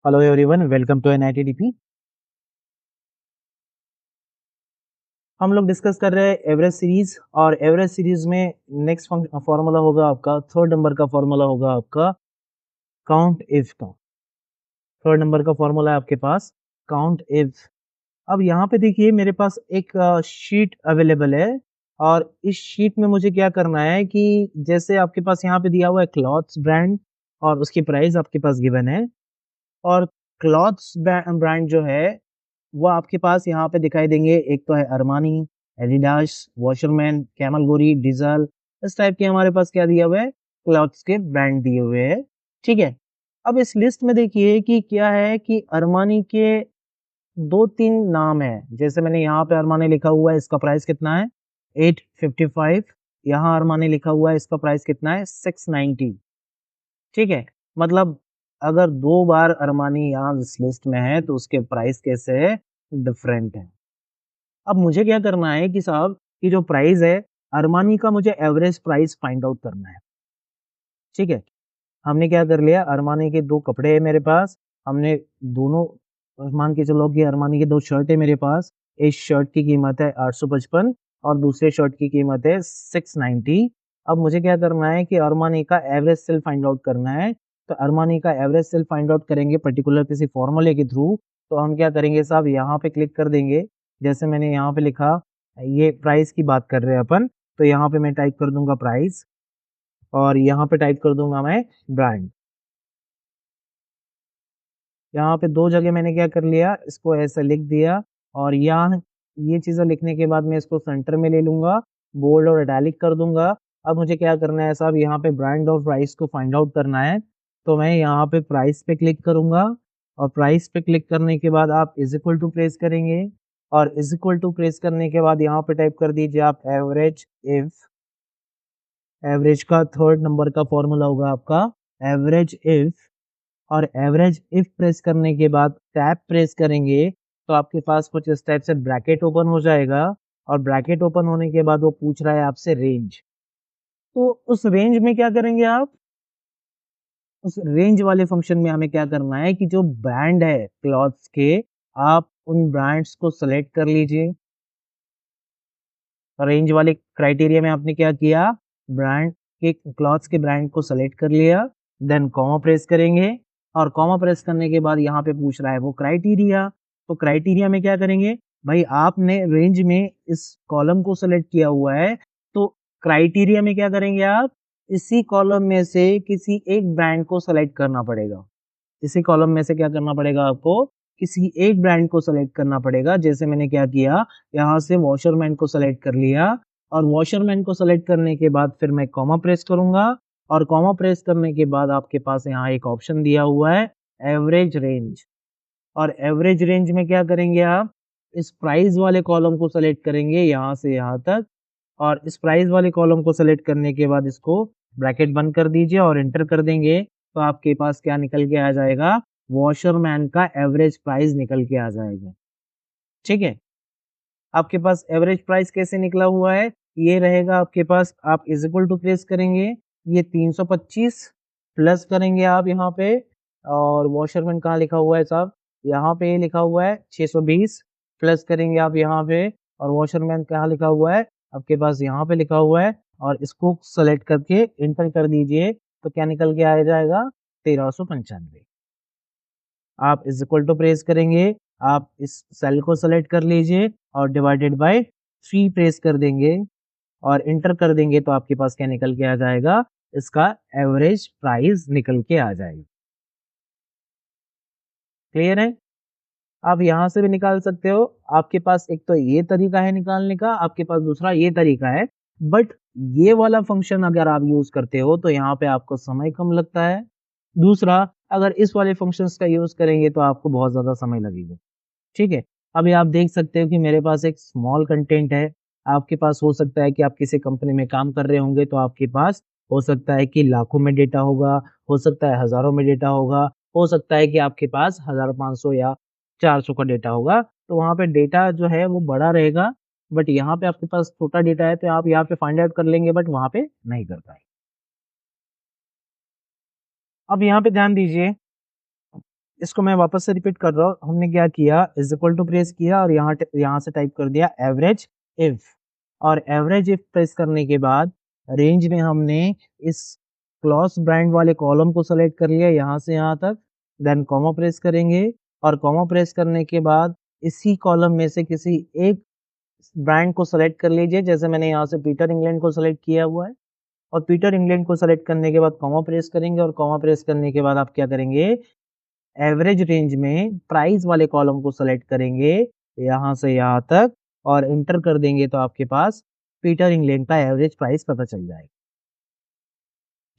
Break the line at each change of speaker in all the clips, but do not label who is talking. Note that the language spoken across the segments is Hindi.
Hello everyone, welcome to NITDP। हम लोग डिस्कस कर रहे हैं एवरेज सीरीज, और एवरेज सीरीज में नेक्स्ट फॉर्मूला होगा आपका, थर्ड नंबर का फॉर्मूला होगा आपका काउंट इफ का। थर्ड नंबर का फॉर्मूला है आपके पास काउंट इफ। अब यहाँ पे देखिए मेरे पास एक शीट अवेलेबल है, और इस शीट में मुझे क्या करना है कि जैसे आपके पास यहाँ पे दिया हुआ है क्लॉथ्स ब्रांड, और उसकी प्राइस आपके पास गिवन है। और क्लॉथ्स ब्रांड जो है वो आपके पास यहाँ पे दिखाई देंगे। एक तो है अरमानी, एडिडास, वॉशरमैन, कैमल गोरी, डीजल। इस टाइप के हमारे पास क्या दिया हुआ है, क्लॉथ्स के ब्रांड दिए हुए हैं। ठीक है, अब इस लिस्ट में देखिए कि क्या है कि अरमानी के दो तीन नाम है। जैसे मैंने यहाँ पे अरमानी लिखा हुआ है, इसका प्राइस कितना है 855। यहाँ अरमानी लिखा हुआ है, इसका प्राइस कितना है 690। ठीक है, मतलब अगर दो बार अरमानी यहाँ इस लिस्ट में है तो उसके प्राइस कैसे है, डिफरेंट है। अब मुझे क्या करना है कि साहब कि जो प्राइस है अरमानी का, मुझे एवरेज प्राइस फाइंड आउट करना है। ठीक है, हमने क्या कर लिया, अरमानी के दो कपड़े है मेरे पास, हमने दोनों मान के चलो कि अरमानी के दो शर्ट है मेरे पास। एक शर्ट की कीमत है 855 और दूसरे शर्ट की कीमत है 690। अब मुझे क्या करना है कि अरमानी का एवरेज सेल फाइंड आउट करना है। तो अरमानी का एवरेज सेल फाइंड आउट करेंगे पर्टिकुलर किसी फॉर्मूले के थ्रू। तो हम क्या करेंगे साहब, यहाँ पे क्लिक कर देंगे। जैसे मैंने यहाँ पे लिखा, ये प्राइस की बात कर रहे हैं अपन, तो यहाँ पे मैं टाइप कर दूंगा प्राइस, और यहाँ पे टाइप कर दूंगा मैं ब्रांड। यहाँ पे दो जगह मैंने क्या कर लिया, इसको ऐसे लिख दिया। और यहाँ ये चीजें लिखने के बाद मैं इसको सेंटर में ले लूंगा, बोल्ड और इटैलिक कर दूंगा। अब मुझे क्या करना है साहब, यहाँ पे ब्रांड और प्राइस को फाइंड आउट करना है। तो मैं यहाँ पे प्राइस पे क्लिक करूंगा, और प्राइस पे क्लिक करने के बाद आप इज इक्वल टू प्रेस करेंगे। और इज इक्वल टू प्रेस करने के बाद यहाँ पे टाइप कर दीजिए आप एवरेज इफ। एवरेज का थर्ड नंबर का फॉर्मूला होगा आपका एवरेज इफ। और एवरेज इफ प्रेस करने के बाद टैब प्रेस करेंगे तो आपके पास कुछ इस टाइप से ब्रैकेट ओपन हो जाएगा। और ब्रैकेट ओपन होने के बाद वो पूछ रहा है आपसे रेंज। तो उस रेंज में क्या करेंगे आप, उस रेंज वाले फंक्शन में हमें क्या करना है कि जो ब्रांड है क्लॉथ्स के, आप उन ब्रांड्स को सेलेक्ट कर लीजिए। रेंज वाले क्राइटेरिया में आपने क्या किया, ब्रांड के क्लॉथ्स के ब्रांड को सेलेक्ट कर लिया, देन कॉमा प्रेस करेंगे। और कॉमा प्रेस करने के बाद यहाँ पे पूछ रहा है वो क्राइटेरिया। तो क्राइटेरिया में क्या करेंगे भाई, आपने रेंज में इस कॉलम को सेलेक्ट किया हुआ है, तो क्राइटेरिया में क्या करेंगे आप, इसी कॉलम में से किसी एक ब्रांड को सेलेक्ट करना पड़ेगा। इसी कॉलम में से क्या करना पड़ेगा आपको, किसी एक ब्रांड को सेलेक्ट करना पड़ेगा। जैसे मैंने क्या किया, यहाँ से वॉशरमैन को सेलेक्ट कर लिया। और वॉशरमैन को सेलेक्ट करने के बाद फिर मैं कॉमा प्रेस करूंगा। और कॉमा प्रेस करने के बाद आपके पास यहाँ एक ऑप्शन दिया हुआ है एवरेज रेंज। और एवरेज रेंज में क्या करेंगे आप, इस प्राइस वाले कॉलम को सेलेक्ट करेंगे यहाँ से यहाँ तक। और इस प्राइस वाले कॉलम को सेलेक्ट करने के बाद इसको ब्रैकेट बंद कर दीजिए और एंटर कर देंगे। तो आपके पास क्या निकल के आ जाएगा, वॉशरमैन का एवरेज प्राइस निकल के आ जाएगा। ठीक है, आपके पास एवरेज प्राइस कैसे निकला हुआ है, ये रहेगा आपके पास। आप इज इक्वल टू प्लेस करेंगे, ये 325 प्लस करेंगे आप यहाँ पे। और वॉशरमैन कहाँ लिखा हुआ है साहब, यहाँ पे लिखा हुआ है 620 प्लस करेंगे आप यहाँ पे। और वॉशरमैन कहाँ लिखा हुआ है, आपके पास यहाँ पे लिखा हुआ है। और इसको सेलेक्ट करके इंटर कर दीजिए, तो क्या निकल के आ जाएगा 1395। आप इज इक्वल टू प्रेस करेंगे, आप इस सेल को सेलेक्ट कर लीजिए और डिवाइडेड बाय 3 प्रेस कर देंगे और इंटर कर देंगे। तो आपके पास क्या निकल के आ जाएगा, इसका एवरेज प्राइस निकल के आ जाएगा। क्लियर है, आप यहां से भी निकाल सकते हो। आपके पास एक तो ये तरीका है निकालने का, आपके पास दूसरा ये तरीका है। बट ये वाला फंक्शन अगर आप यूज करते हो तो यहाँ पे आपको समय कम लगता है। दूसरा, अगर इस वाले फंक्शंस का यूज करेंगे तो आपको बहुत ज्यादा समय लगेगा। ठीक है, अभी आप देख सकते हो कि मेरे पास एक स्मॉल कंटेंट है। आपके पास हो सकता है कि आप किसी कंपनी में काम कर रहे होंगे, तो आपके पास हो सकता है कि लाखों में डेटा होगा, हो सकता है हजारों में डेटा होगा, हो सकता है कि आपके पास 1500 या 400 का डेटा होगा। तो वहां पे डेटा जो है वो बड़ा रहेगा। बट यहाँ पे आपके पास छोटा डेटा है, तो आप यहाँ पे फाइंड आउट कर लेंगे, बट वहां पे नहीं कर पाए। अब यहाँ पे ध्यान दीजिए, इसको मैं वापस से रिपीट कर रहा हूँ, हमने क्या किया, इज इक्वल टू प्रेस किया और यहाँ से टाइप कर दिया एवरेज इफ, और एवरेज इफ प्रेस करने के बाद रेंज में हमने इस क्लॉस ब्रांड वाले कॉलम को सेलेक्ट कर लिया यहाँ से यहाँ तक, देन कॉमा प्रेस करेंगे और कॉमा प्रेस करने के बाद इसी कॉलम में से किसी एक ब्रांड को सेलेक्ट कर लीजिए, जैसे मैंने यहाँ से पीटर इंग्लैंड को सेलेक्ट किया हुआ है, और पीटर इंग्लैंड को सेलेक्ट करने के बाद कॉमा प्रेस करेंगे और कॉमा प्रेस करने के बाद आप क्या करेंगे, एवरेज रेंज में प्राइस वाले कॉलम को सेलेक्ट करेंगे यहाँ से यहाँ तक और एंटर कर देंगे तो आपके पास पीटर इंग्लैंड का एवरेज प्राइस पता चल जाएगा।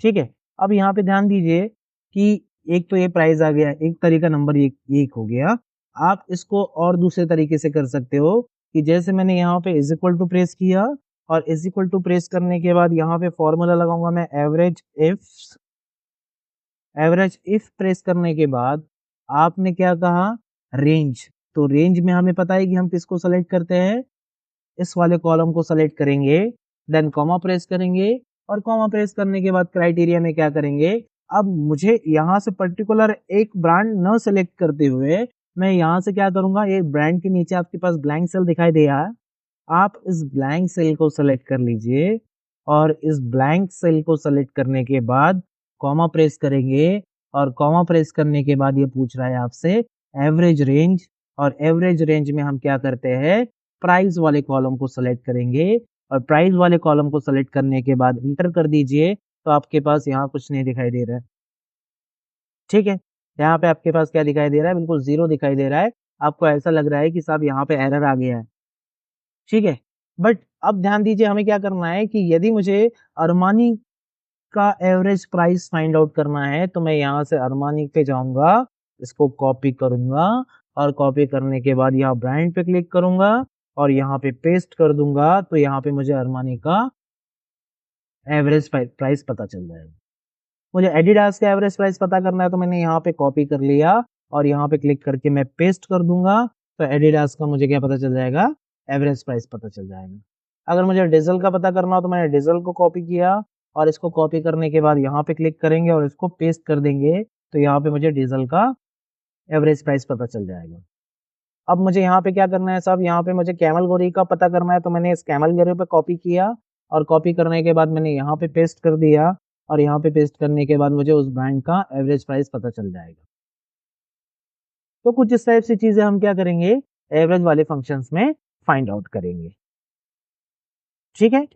ठीक है, अब यहाँ पे ध्यान दीजिए कि एक तो ये प्राइस आ गया, एक तरीका नंबर एक हो गया। आप इसको और दूसरे तरीके से कर सकते हो कि जैसे मैंने यहाँ पे इज इक्वल टू प्रेस किया और इज इक्वल टू प्रेस करने के बाद यहाँ पे फॉर्मूला लगाऊंगा मैं एवरेज इफ प्रेस करने के बाद आपने क्या कहा, रेंज, तो रेंज में हमें पता है कि हम किसको सेलेक्ट करते हैं, इस वाले कॉलम को सेलेक्ट करेंगे, देन कॉमा प्रेस करेंगे और कॉमा प्रेस करने के बाद क्राइटेरिया में क्या करेंगे, अब मुझे यहाँ से पर्टिकुलर एक ब्रांड न सेलेक्ट करते हुए मैं यहाँ से क्या करूंगा, ये ब्रांड के नीचे आपके पास ब्लैंक सेल दिखाई दे रहा है, आप इस ब्लैंक सेल को सेलेक्ट कर लीजिए और इस ब्लैंक सेल को सेलेक्ट करने के बाद कॉमा प्रेस करेंगे और कॉमा प्रेस करने के बाद ये पूछ रहा है आपसे एवरेज रेंज, और एवरेज रेंज में हम क्या करते हैं, प्राइस वाले कॉलम को सेलेक्ट करेंगे और प्राइस वाले कॉलम को सेलेक्ट करने के बाद इंटर कर दीजिए तो आपके पास यहाँ कुछ नहीं दिखाई दे रहा है। ठीक है, यहाँ पे आपके पास क्या दिखाई दे रहा है, बिल्कुल जीरो दिखाई दे रहा है। आपको ऐसा लग रहा है कि साहब यहाँ पे एरर आ गया है। ठीक है, बट अब ध्यान दीजिए हमें क्या करना है कि यदि मुझे अरमानी का एवरेज प्राइस फाइंड आउट करना है तो मैं यहाँ से अरमानी पे जाऊंगा, इसको कॉपी करूंगा और कॉपी करने के बाद यहाँ ब्रांड पे क्लिक करूंगा और यहाँ पे पेस्ट कर दूंगा तो यहाँ पे मुझे अरमानी का एवरेज प्राइस पता चल जाएगा। मुझे एडिडास का एवरेज प्राइस पता करना है तो मैंने यहाँ पे कॉपी कर लिया और यहाँ पे क्लिक करके मैं पेस्ट कर दूंगा तो एडिडास का मुझे क्या पता चल जाएगा, एवरेज प्राइस पता चल जाएगा। अगर मुझे डीजल का पता करना हो तो मैंने डीजल को कॉपी किया और इसको कॉपी करने के बाद यहाँ पे क्लिक करेंगे और इसको पेस्ट कर देंगे तो यहाँ पे मुझे डीजल का एवरेज प्राइस पता चल जाएगा। अब मुझे यहाँ पे क्या करना है साहब, यहाँ पे मुझे कैमल गोरी का पता करना है तो मैंने इस कैमल गोरी पे कॉपी किया और कॉपी करने के बाद मैंने यहाँ पे पेस्ट कर दिया और यहाँ पे पेस्ट करने के बाद मुझे उस ब्रांड का एवरेज प्राइस पता चल जाएगा। तो कुछ इस टाइप से चीजें हम क्या करेंगे, एवरेज वाले फंक्शंस में फाइंड आउट करेंगे। ठीक है,